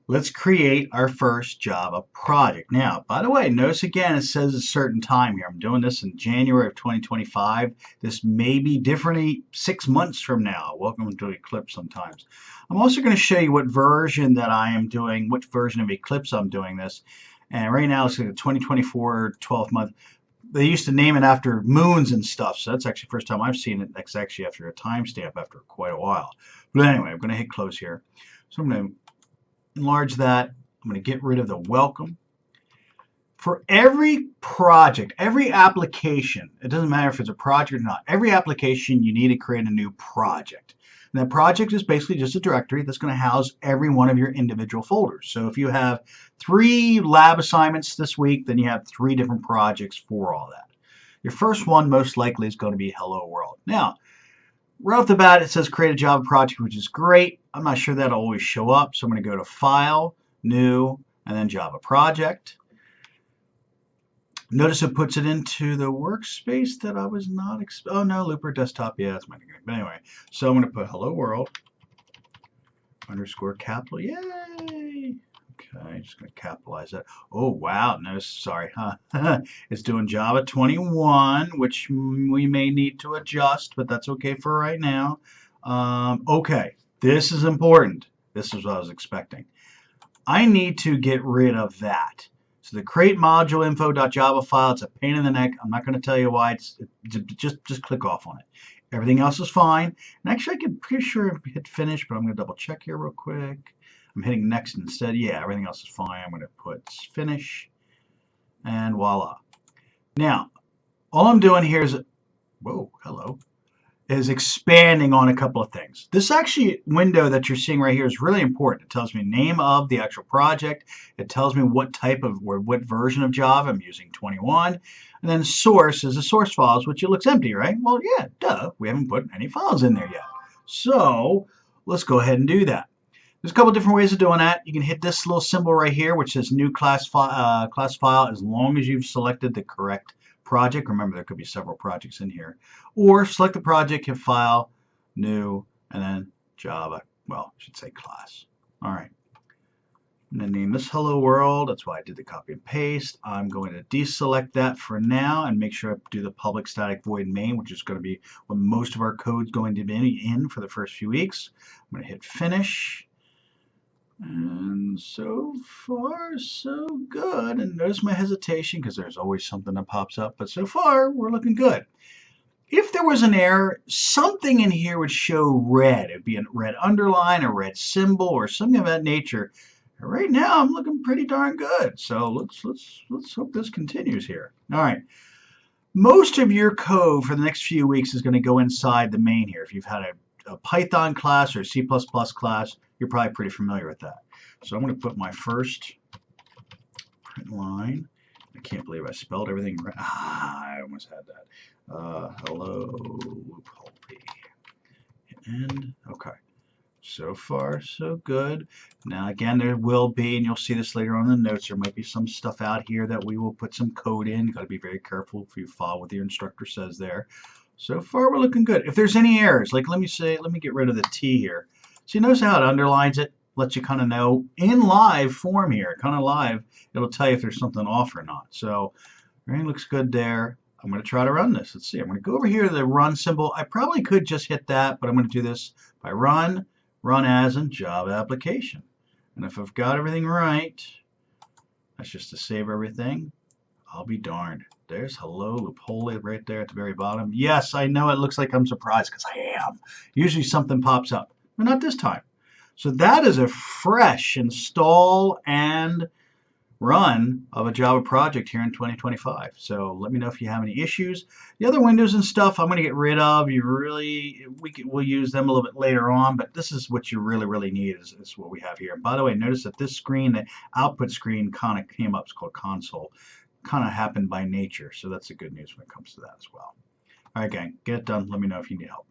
Let's create our first Java project. Now, by the way, notice again it says a certain time here. I'm doing this in January of 2025. This may be different 6 months from now. Welcome to Eclipse sometimes. I'm also going to show you what version that I am doing, which version of Eclipse I'm doing this. And right now it's like a 2024 12th month. They used to name it after moons and stuff, so that's actually the first time I've seen it. That's actually after a timestamp after quite a while. But anyway, I'm going to hit close here. So I'm going to enlarge that. I'm going to get rid of the welcome. For every project, every application, it doesn't matter if it's a project or not, every application you need to create a new project. And that project is basically just a directory that's going to house every one of your individual folders. So if you have 3 lab assignments this week, then you have 3 different projects for all that. Your first one most likely is going to be Hello World. Now, right off the bat, it says create a Java project, which is great. I'm not sure that'll always show up, so I'm going to go to File, New, and then Java Project. Notice it puts it into the workspace that I was not oh no, Looper Desktop, yeah, that's my nickname. But anyway, so I'm going to put Hello World underscore capital, yay! Okay, just going to capitalize that. Oh, wow. No, sorry, huh? It's doing Java 21, which we may need to adjust, but that's okay for right now. Okay, this is important. This is what I was expecting. I need to get rid of that. So the create module info.java file, it's a pain in the neck. I'm not going to tell you why. Just click off on it. Everything else is fine. And actually, I can pretty sure hit finish, but I'm going to double check here real quick. I'm hitting next instead. Yeah, everything else is fine. I'm going to put finish, and voila. Now, all I'm doing here is, whoa, hello, is expanding on a couple of things. This actually window that you're seeing right here is really important. It tells me name of the actual project. It tells me what type of, or what version of Java. I'm using 21. And then source is the source files, which it looks empty, right? Well, yeah, duh. We haven't put any files in there yet. So let's go ahead and do that. There's a couple different ways of doing that. You can hit this little symbol right here, which says new class file, as long as you've selected the correct project. Remember, there could be several projects in here. Or select the project, hit File, New, and then Java. Well, I should say class. All right. I'm going to name this Hello World. That's why I did the copy and paste. I'm going to deselect that for now and make sure I do the public static void main, which is going to be what most of our code is going to be in for the first few weeks. I'm going to hit Finish. And so far, so good. And notice my hesitation because there's always something that pops up. But so far, we're looking good. If there was an error, something in here would show red. It would be a red underline, a red symbol, or something of that nature. Right now, I'm looking pretty darn good. So let's hope this continues here. All right. Most of your code for the next few weeks is going to go inside the main here. If you've had a Python class or a C++ class, you're probably pretty familiar with that. So I'm going to put my first print line. I can't believe I spelled everything right. I almost had that. Hello, Lupoli. And okay. So far, so good. Now, again, there will be, and you'll see this later on in the notes, there might be some stuff out here that we will put some code in. You've got to be very careful if you follow what your instructor says there. So far, we're looking good. If there's any errors, like let me get rid of the T here. So you notice how it underlines it, lets you kind of know in live form here, kind of live, it'll tell you if there's something off or not. So everything looks good there. I'm going to try to run this. Let's see. I'm going to go over here to the run symbol. I probably could just hit that, but I'm going to do this by run as in Java application. And if I've got everything right, that's just to save everything. I'll be darned. There's hello, Lupoli right there at the very bottom. Yes, I know it looks like I'm surprised because I am. Usually something pops up, but not this time. So that is a fresh install and run of a Java project here in 2025. So let me know if you have any issues. The other windows and stuff I'm going to get rid of. We'll use them a little bit later on, but this is what you really need is what we have here. And by the way, notice that this screen, the output screen kind of came up. It's called console. Kind of happened by nature. So that's the good news when it comes to that as well. All right, gang, get it done. Let me know if you need help.